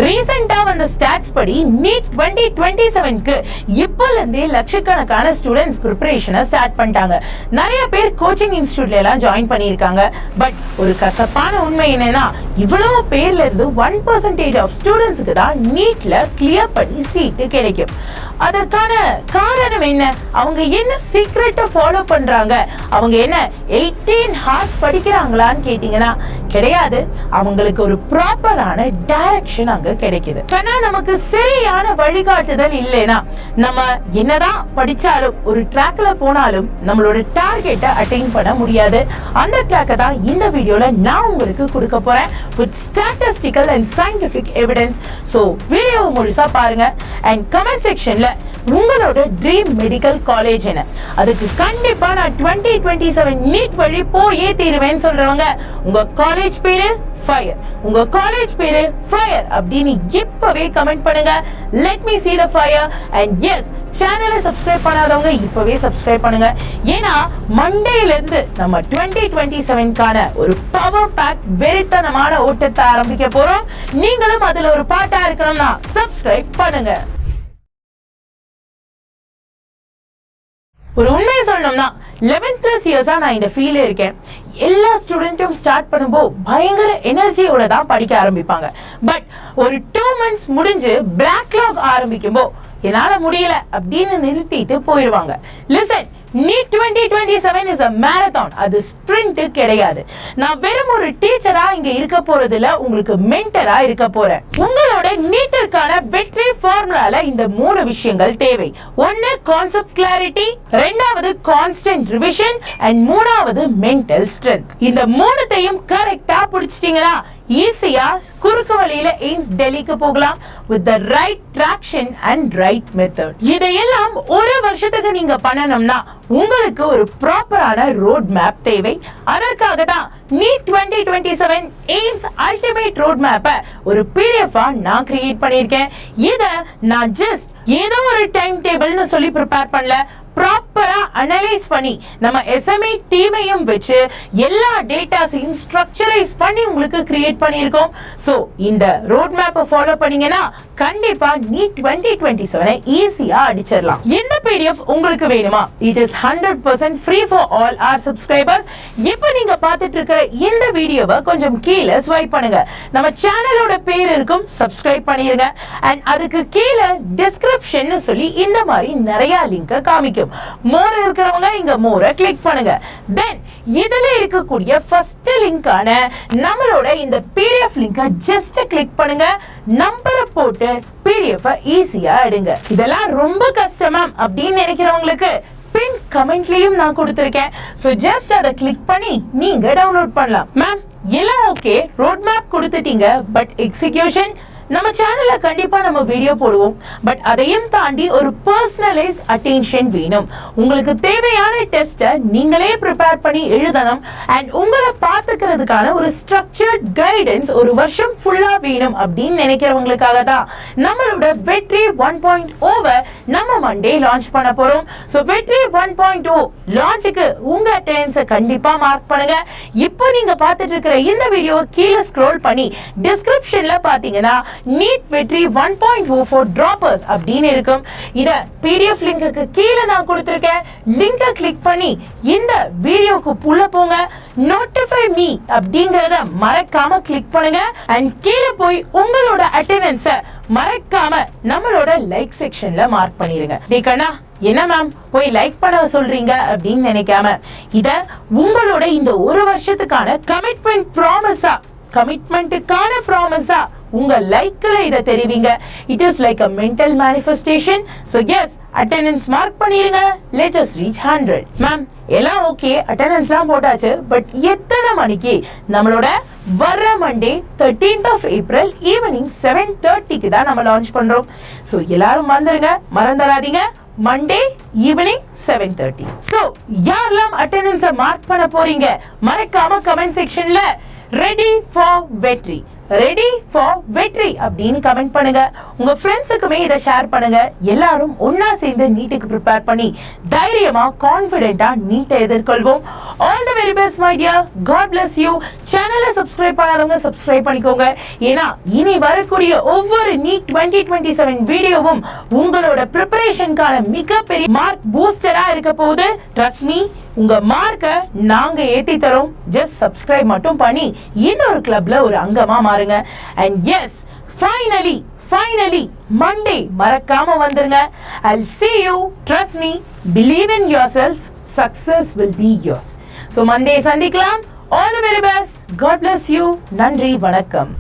ரீசெண்டா வந்த ஸ்டாட்ஸ் படி நீட் 2027க்கு இப்பல இருந்தே லட்சக்கணக்கான ஸ்டூடெண்ட்ஸ் ப்ரிப்பரேஷனை ஸ்டார்ட் பண்ணிட்டாங்க. நிறைய பேர் கோச்சிங் இன்ஸ்டிடியூட்ல எல்லாம் ஜாயின் பண்ணியிருக்காங்க. பட் ஒரு கசப்பான உண்மை என்னன்னா, இவ்வளவு பேர்ல இருந்து 1% ஆஃப் ஸ்டூடெண்ட்ஸ்க்கு தான் நீட்ல கிளியர் பண்ணி சீட்டு கிடைக்கும். அதற்கான காரணம் என்ன? அவங்க என்ன சீக்ரெட்டை ஃபாலோ பண்றாங்க? அவங்க என்ன 18 ஹார்ஸ் படிக்கிறாங்களான்னு கேட்டீங்கன்னா கிடையாது. அவங்களுக்கு ஒரு ப்ராப்பரான டைரக்ஷன் அங்க கிடைக்குது. ஆனா நமக்கு சரியான வழிகாட்டுதல் இல்லைனா நம்ம என்னதான் படிச்சாலும் ஒரு ட்ராக்ல போனாலும் நம்மளோட டார்கெட்டை அட்டைன் பண்ண முடியாது. அந்த ட்ராக்கை தான் இந்த வீடியோல நான் உங்களுக்கு கொடுக்க போறேன் with statistical and scientific evidence. So வீடியோவை முழுசா பாருங்க அண்ட் கமெண்ட் செக்ஷன்ல உங்களோட ட்ரீம் மெடிக்கல் காலேஜ் என்ன, அதுக்கு கண்டிப்பா நான் 2027 நீட் வழி போயே தீருவேன்னு சொல்றவங்க உங்க காலேஜ் பேரு ஃபயர், உங்க காலேஜ் பேரு ஃபயர் அப்படின்னு இப்பவே கமெண்ட் பண்ணுங்க. Let me see the fire and yes, சேனலை சப்ஸ்கிரைப் பண்ணாதவங்க இப்பவே சப்ஸ்கிரைப் பண்ணுங்க. ஏன்னா மண்டேல இருந்து நம்ம 2027க்கான ஒரு பவர் பேக் வெறித்தனமான ஓட்டத்தை ஆரம்பிக்க போறோம். நீங்களும் அதுல ஒரு பார்ட்டா இருக்கணும்னா சப்ஸ்கிரைப் பண்ணுங்க. ஒரு உண்மையை சொல்லணும்னா 11+ இயர்ஸா நான் இந்த ஃபீல்ட்ல இருக்கேன். எல்லா ஸ்டூடெண்ட்டும் ஸ்டார்ட் பண்ணும்போது பயங்கர எனர்ஜியோட தான் படிக்க ஆரம்பிப்பாங்க. பட் ஒரு 2 months முடிஞ்சு பேக்லாக் ஆரம்பிக்கும்போது என்னால முடியல அப்படின்னு நிறுத்திட்டு போயிடுவாங்க. Listen, NEET 2027 is a marathon. அது ஸ்பிரிண்ட் கிடையாது. நான் வெறும் ஒரு டீச்சரா இங்க இருக்க போறதுல உங்களுக்கு மென்டரா இருக்க போறேன். உங்களோட நீட்டிற்கான வெற்றி ஃபார்முலால இந்த 3 விஷயங்கள் தேவை. ஒன்னு கான்செப்ட் கிளாரிட்டி, ரெண்டாவது கான்ஸ்டன்ட் ரிவிஷன் அண்ட் மூணாவது மென்டல் ஸ்ட்ரென்த். இந்த மூணுத்தையும் கரெக்டா பிடிச்சிட்டீங்கன்னா ஈஸியா குறுக்கு வழியில எய்ம்ஸ் டெல்லிக்கு போகலாம் with the right traction and right method. இதையெல்லாம் ஒரு வருஷத்துக்கு நீங்க பண்ணணும்னா உங்களுக்கு ஒரு ப்ராப்பரான ரோட் மேப் தேவை. அதற்காக தான் நீட் 2027 எய்ம்ஸ் அல்டிமேட் ரோட் மேப்பை ஒரு PDF நான் கிரியேட் பண்ணியிருக்கேன். இத நான் ஜஸ்ட் ஏதோ ஒரு டைம் டேபிள்னு சொல்லி ப்ரிப்பேர் பண்ணல, ப்ராப்பரா அனலைஸ் பண்ணி நம்ம SMA டீமையும் வச்சு எல்லா டேட்டாஸையும் ஸ்ட்ரக்சரைஸ் பண்ணி உங்களுக்கு கிரியேட் பண்ணியிருக்கோம். ஸோ இந்த ரோட் மேப்பை ஃபாலோ பண்ணீங்கன்னா கண்டிப்பா நீட் 2027 ஈஸியா அடிச்சிடலாம். இந்த PDF உங்களுக்கு வேணுமா? It is 100% free for all our subscribers. இப்போ நீங்க பார்த்துட்டு இருக்கிற இந்த வீடியோவை கொஞ்சம் கீழே ஸ்வைப் பண்ணுங்க. நம்ம சேனலோட பேர் இருக்கும், சப்ஸ்கிரைப் பண்ணிருங்க. அண்ட் அதுக்கு கீழே டிஸ்கிரிப்ஷன் சொல்லி இந்த மாதிரி நிறைய லிங்க் காமிக்கும். மோர் இருக்கிறவங்க இங்க மோரை கிளிக் பண்ணுங்க. தென் இதுல இருக்கக்கூடிய ஃபர்ஸ்ட் லிங்கான நம்மளோட இந்த PDF லிங்கை ஜஸ்ட் கிளிக் பண்ணுங்க. நம்பரை போட்டு PDF ஈஸியா எடுங்க. இதெல்லாம் ரொம்ப கஷ்டமா அப்படின்னு நினைக்கிறவங்களுக்கு பின் கமெண்ட்லயும் நான் கொடுத்திருக்கேன். சோ ஜஸ்ட் அதை கிளிக் பண்ணி நீங்க டவுன்லோட் பண்ணலாம். மேம் எல்லாம் ஓகே, ரோட் மேப் கொடுத்துட்டீங்க, பட் எக்ஸிகியூஷன் நம்ம சேனல்ல கண்டிப்பா நம்ம வீடியோ போடுவோம். பட் அதையும் தாண்டி ஒரு பர்சனலைஸ் அட்டென்ஷன் வேணும். உங்களுக்கு தேவையான டெஸ்ட்டை நீங்களே ப்ரிப்பேர் பண்ணி எழுதணும். அண்ட் உங்களை பார்த்துக்கிறதுக்கான ஒரு ஸ்ட்ரக்சர்ட் கைடன்ஸ் ஒரு வருஷம் ஃபுல்லா வேணும் அப்படின்னு நினைக்கிறவங்களுக்காக தான் நம்மளோட வெற்றி 1.0 நம்ம மண்டே லான்ச் பண்ண போறோம். ஸோ வெற்றி 1.0 லான்ச்சுக்கு உங்க அட்டெண்டன்ஸை கண்டிப்பா மார்க் பண்ணுங்க. இப்போ நீங்க பார்த்துட்டு இருக்கிற இந்த வீடியோ கீழே ஸ்க்ரோல் பண்ணி டிஸ்கிரிப்ஷன்ல பாத்தீங்கன்னா நீட் வெற்றி 1.0 for droppers அப்படின்னு இருக்கும். இத PDF லிங்க்குக்கு கீழே நான் கொடுத்திருக்கேன். லிங்கை கிளிக் பண்ணி இந்த வீடியோக்கு உள்ள போங்க. நோட்டிஃபை மீ அப்படிங்கறத மறக்காம கிளிக் பண்ணுங்க. அண்ட் கீழே போய் உங்களோட அட்டெண்டன்ஸை மறக்காம நம்மளோட லைக் செக்ஷன்ல மார்க் பண்ணிருங்க. டேக்கண்ணா என்ன மேம் போய் லைக் பண்ண சொல்றீங்க அப்படின்னு நினைக்காம இத உங்களோட இந்த ஒரு வருஷத்துக்கான கமிட்மெண்ட் ப்ராமிஸா, கமிட்மெண்ட்டுக்கான ப்ராமிஸா உங்க லைக்ல இத தெரிவிங்க. It is like a mental manifestation. So yes, attendance mark பண்ணிருங்க. Let us reach 100. மேம் எல்லாம் ஓகே, அட்டெண்டன்ஸ்லாம் போட்டாச்சு, பட் எத்தனை மணிக்கு? நம்மளோட வர்ற Monday 13th of April evening 7:30க்கு தான் நம்ம லான்ச் பண்றோம். ஸோ எல்லாரும் வந்துருங்க, மறந்துடாதீங்க. Monday evening 7:30. ஸோ யாரெல்லாம் அட்டெண்டன்ஸை மார்க் பண்ண போறீங்க மறக்காம கமெண்ட் செக்ஷன்ல ரெடி ஃபார் வெற்றி ரெடி ஃபார் வெற்றி அப்படின்னு கமெண்ட் பண்ணுங்க. உங்க ஃப்ரெண்ட்ஸுக்குமே இதை ஷேர் பண்ணுங்க. எல்லாரும் ஒன்னா சேர்ந்து நீட்டுக்கு ப்ரிப்பேர் பண்ணி தைரியமா கான்ஃபிடென்ட்டா நீட்டை எதிர்கொள்வோம். All the very best my dear. God bless you. சேனலை சப்ஸ்கிரைப் பண்ணாதவங்க சப்ஸ்கிரைப் பண்ணிக்கோங்க. ஏன்னா இனி வரக்கூடிய ஒவ்வொரு நீட் 2027 வீடியோவும் உங்களோட ப்ரிப்பரேஷனுக்கான மிகப்பெரிய மார்க் பூஸ்டரா இருக்க போகுது. ட்ரஸ்ட் மீ, உங்க மார்க்க நாங்க ஏத்தி தரோம். ஜஸ்ட் சப்ஸ்கிரைப் மட்டும் பண்ணி இன்னொரு கிளப்ல ஒரு அங்கமா மாறுங்க. அண்ட் எஸ், ஃபைனலி மண்டே மறக்காம வந்துருங்க. I'll see you. Trust me. Believe in yourself. Success will be yours. So Monday சந்திக்கலாம். All the very best. God bless you. நன்றி, வணக்கம்.